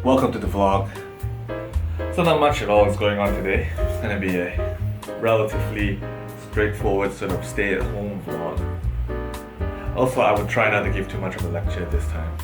Welcome to the vlog. So not much at all is going on today. It's gonna be a relatively straightforward sort of stay-at-home vlog. Also, I would try not to give too much of a lecture this time.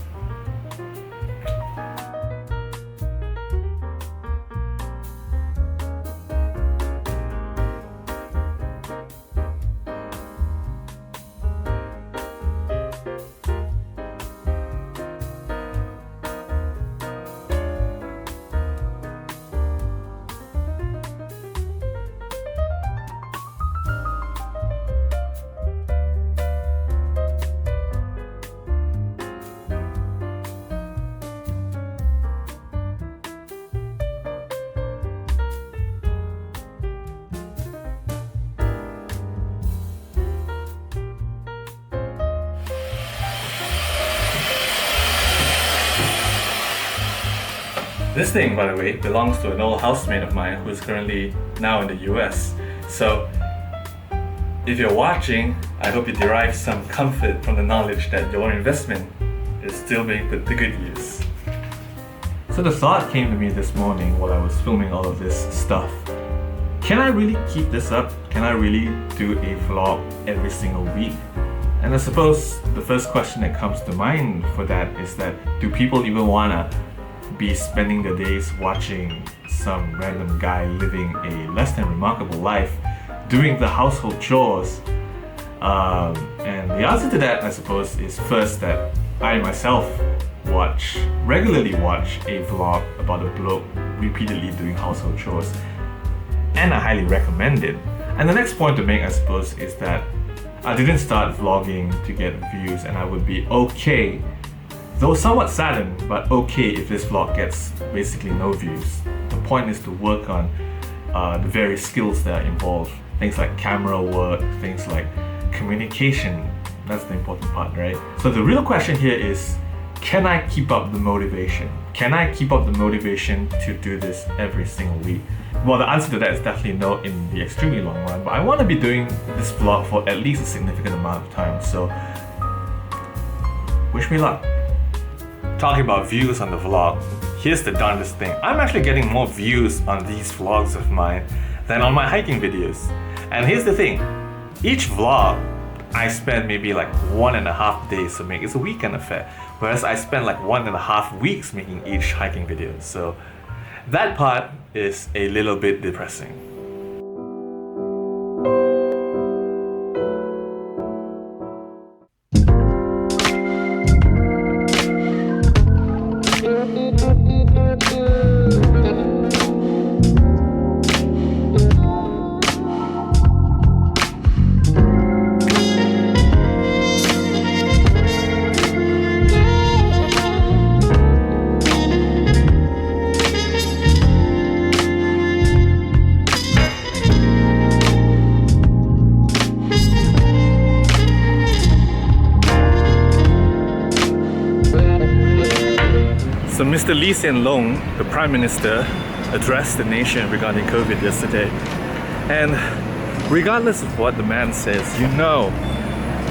This thing, by the way, belongs to an old housemate of mine who is currently now in the US. So, if you're watching, I hope you derive some comfort from the knowledge that your investment is still being put to good use. So the thought came to me this morning while I was filming all of this stuff. Can I really keep this up? Can I really do a vlog every single week? And I suppose the first question that comes to mind for that is that, do people even wanna be spending their days watching some random guy living a less than remarkable life, doing the household chores? And the answer to that, I suppose, is first that I myself regularly watch a vlog about a bloke repeatedly doing household chores, and I highly recommend it. And the next point to make, I suppose, is that I didn't start vlogging to get views, and I would be okay, though somewhat saddened, but okay if this vlog gets basically no views. The point is to work on the various skills that are involved. Things like camera work, things like communication. That's the important part, right? So the real question here is, can I keep up the motivation? Can I keep up the motivation to do this every single week? Well, the answer to that is definitely no in the extremely long run, but I want to be doing this vlog for at least a significant amount of time, so wish me luck. Talking about views on the vlog, here's the darndest thing. I'm actually getting more views on these vlogs of mine than on my hiking videos. And here's the thing, each vlog I spend maybe like 1.5 days to make. It's a weekend affair, whereas I spend like 1.5 weeks making each hiking video. So that part is a little bit depressing. So Mr. Lee Hsien Loong, the Prime Minister, addressed the nation regarding COVID yesterday. And regardless of what the man says, you know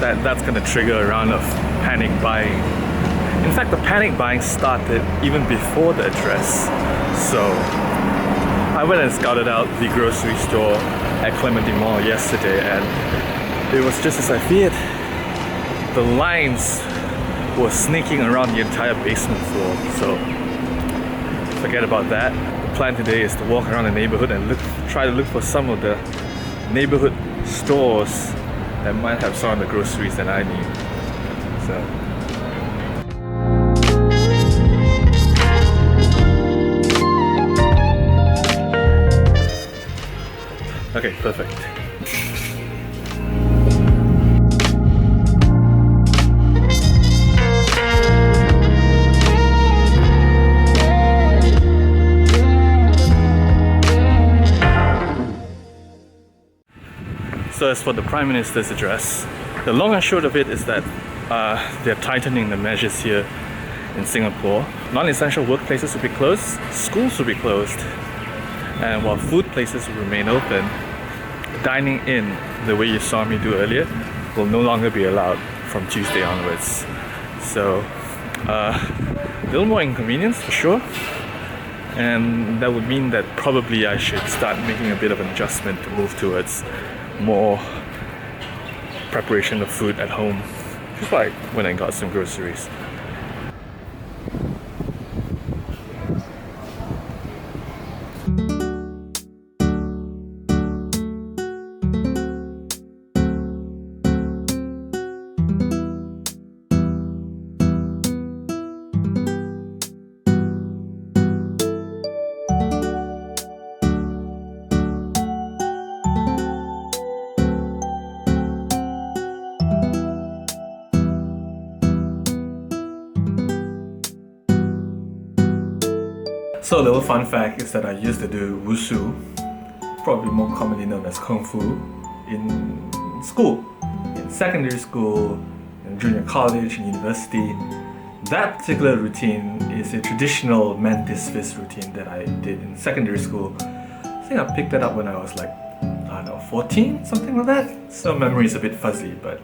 that that's going to trigger a round of panic buying. In fact, the panic buying started even before the address. So I went and scouted out the grocery store at Clementi Mall yesterday, and it was just as I feared. The lines was sneaking around the entire basement floor, so forget about that. The plan today is to walk around the neighborhood and try to look for some of the neighborhood stores that might have some of the groceries that I need. So okay, perfect. So as for the Prime Minister's address, the long and short of it is that they're tightening the measures here in Singapore. Non-essential workplaces will be closed, schools will be closed, and while food places will remain open, dining in, the way you saw me do earlier, will no longer be allowed from Tuesday onwards. So a little more inconvenience for sure, And that would mean that probably I should start making a bit of an adjustment to move towards more preparation of food at home, just like when I got some groceries. So a little fun fact is that I used to do wushu, probably more commonly known as Kungfu, in school, in secondary school, in junior college, and university. That particular routine is a traditional Mantis Fist routine that I did in secondary school. I think I picked that up when I was like, I don't know, 14, something like that. So memory is a bit fuzzy, but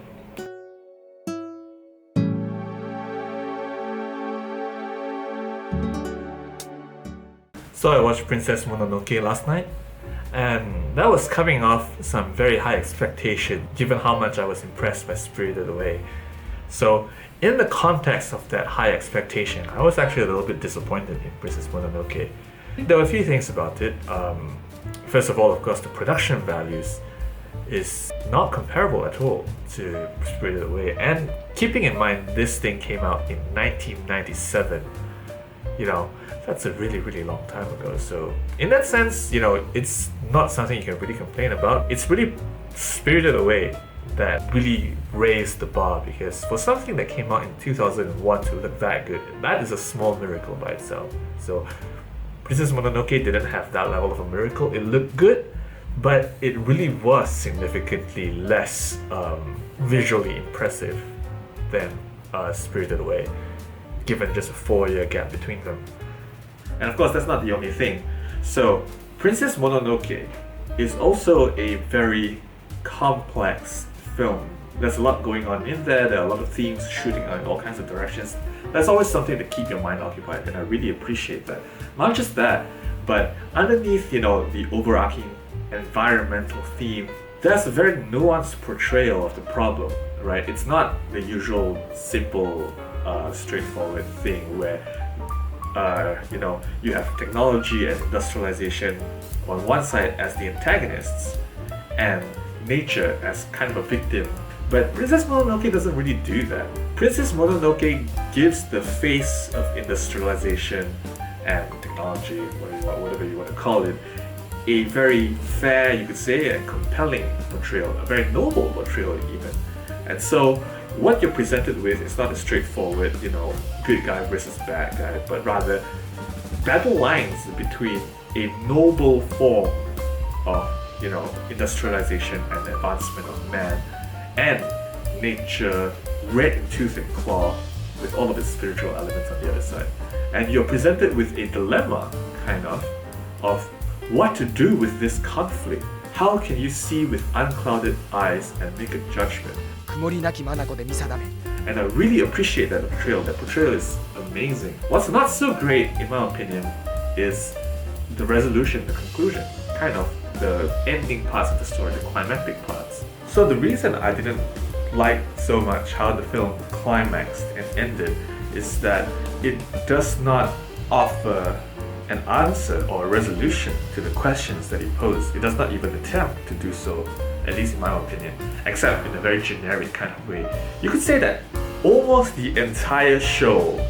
so I watched Princess Mononoke last night, and that was coming off some very high expectation given how much I was impressed by Spirited Away. So in the context of that high expectation, I was actually a little bit disappointed in Princess Mononoke. There were a few things about it. First of all, of course, the production values is not comparable at all to Spirited Away, and keeping in mind this thing came out in 1997, you know, that's a really, really long time ago. So in that sense, you know, it's not something you can really complain about. It's really Spirited Away that really raised the bar, because for something that came out in 2001 to look that good, that is a small miracle by itself. So Princess Mononoke didn't have that level of a miracle. It looked good, but it really was significantly less visually impressive than Spirited Away, given just a 4-year gap between them. And of course, that's not the only thing. So Princess Mononoke is also a very complex film. There's a lot going on in there. There are a lot of themes shooting in all kinds of directions. That's always something to keep your mind occupied, and I really appreciate that. Not just that, but underneath, you know, the overarching environmental theme, there's a very nuanced portrayal of the problem, right? It's not the usual simple, straightforward thing where you know, you have technology and industrialization on one side as the antagonists and nature as kind of a victim. But Princess Mononoke doesn't really do that. Princess Mononoke gives the face of industrialization and technology, whatever you want to call it, a very fair, you could say, and compelling portrayal, a very noble portrayal even. And so what you're presented with is not a straightforward, you know, good guy versus bad guy, but rather battle lines between a noble form of, you know, industrialization and advancement of man and nature red in tooth and claw with all of its spiritual elements on the other side. And you're presented with a dilemma, kind of what to do with this conflict. How can you see with unclouded eyes and make a judgment? And I really appreciate that portrayal. That portrayal is amazing. What's not so great, in my opinion, is the resolution, the conclusion, kind of the ending parts of the story, the climactic parts. So the reason I didn't like so much how the film climaxed and ended is that it does not offer an answer or a resolution to the questions that he posed. It does not even attempt to do so, at least in my opinion, except in a very generic kind of way. You could say that almost the entire show,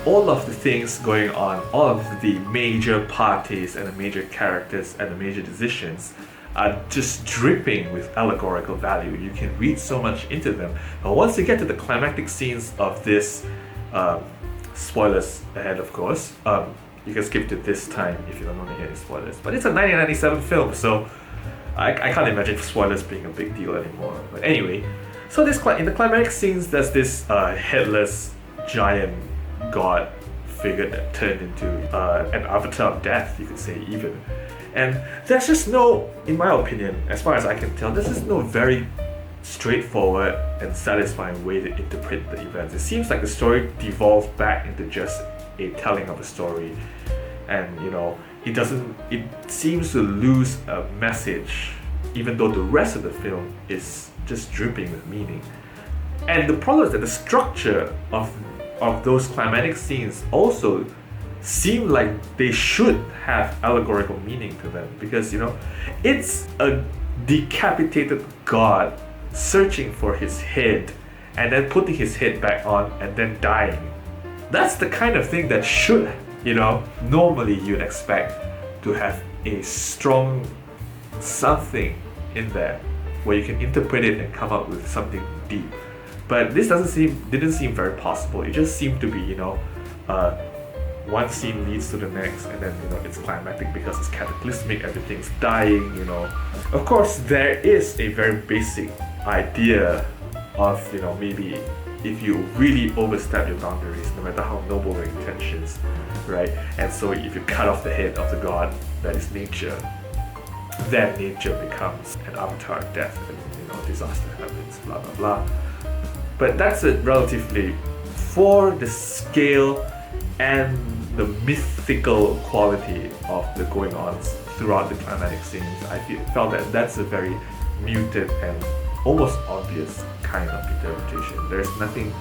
all of the things going on, all of the major parties and the major characters and the major decisions are just dripping with allegorical value. You can read so much into them. But once you get to the climactic scenes of this, spoilers ahead of course, you can skip to this time if you don't want to hear any spoilers. But it's a 1997 film, so I can't imagine spoilers being a big deal anymore. But anyway, so this in the climatic scenes, there's this headless giant god figure that turned into an avatar of death, you could say even. And there's just no, in my opinion, as far as I can tell, there's just no very straightforward and satisfying way to interpret the events. It seems like the story devolved back into just a telling of a story. and it seems to lose a message, even though the rest of the film is just dripping with meaning. And the problem is that the structure of those climatic scenes also seem like they should have allegorical meaning to them, because it's a decapitated god searching for his head and then putting his head back on and then dying. That's the kind of thing that should, normally you'd expect to have a strong something in there where you can interpret it and come up with something deep. But this didn't seem very possible. It just seemed to be, one scene leads to the next, and then it's climactic because it's cataclysmic, everything's dying. Of course, there is a very basic idea of maybe if you really overstep your boundaries, no matter how noble your intentions, right? And so if you cut off the head of the god that is nature, then nature becomes an avatar of death, and disaster happens, blah blah blah. But that's it relatively, for the scale and the mythical quality of the going-ons throughout the climatic scenes. I felt that that's a very muted and almost obvious kind of interpretation. There's nothing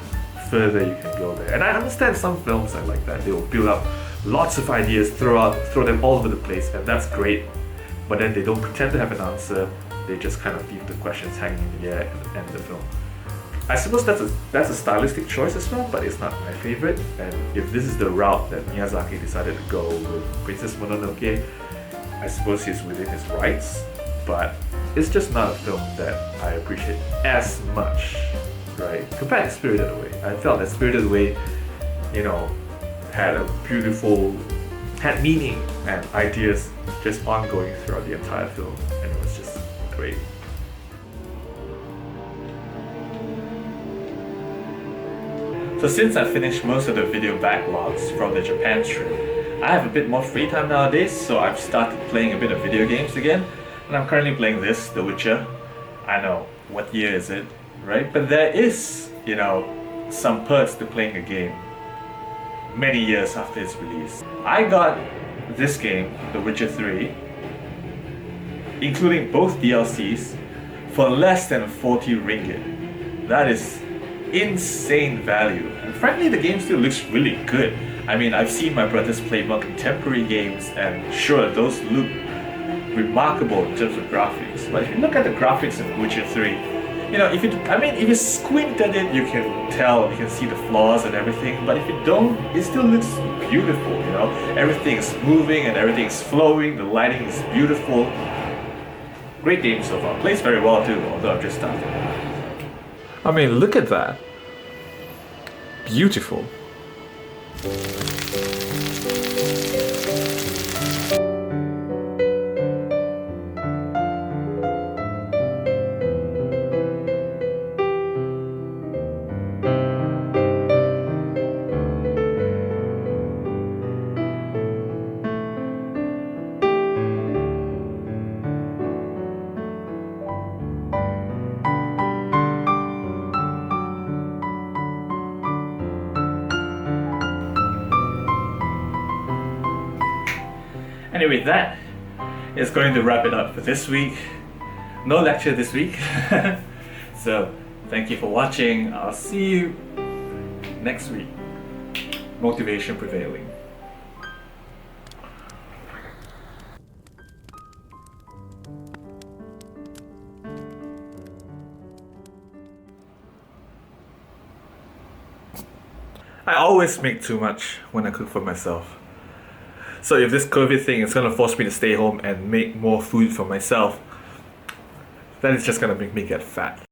further you can go there. And I understand some films are like that. They will build up lots of ideas, throw them all over the place, and that's great. But then they don't pretend to have an answer. They just kind of leave the questions hanging in the air and end the film. I suppose that's a stylistic choice as well, but it's not my favorite. And if this is the route that Miyazaki decided to go with Princess Mononoke, I suppose he's within his rights. But it's just not a film that I appreciate as much, right? Compared to Spirited Away. I felt that Spirited Away, had meaning and ideas just ongoing throughout the entire film, and it was just great. So since I finished most of the video backlogs from the Japan trip, I have a bit more free time nowadays, so I've started playing a bit of video games again. And I'm currently playing this, The Witcher. I know, what year is it, right? But there is, some perks to playing a game many years after its release. I got this game, The Witcher 3, including both DLCs, for less than 40 ringgit. That is insane value, and frankly the game still looks really good. I mean, I've seen my brothers play more contemporary games, and sure, those look remarkable in terms of graphics, but if you look at the graphics of Witcher 3, if you squint at it, you can tell, you can see the flaws and everything, but if you don't, it still looks beautiful. Everything is moving and everything is flowing, the lighting is beautiful. Great game so far, plays very well too, although I've just started. I mean, look at that. Beautiful. Anyway, that is going to wrap it up for this week. No lecture this week. So, thank you for watching. I'll see you next week. Motivation prevailing. I always make too much when I cook for myself. So if this COVID thing is gonna force me to stay home and make more food for myself, then it's just gonna make me get fat.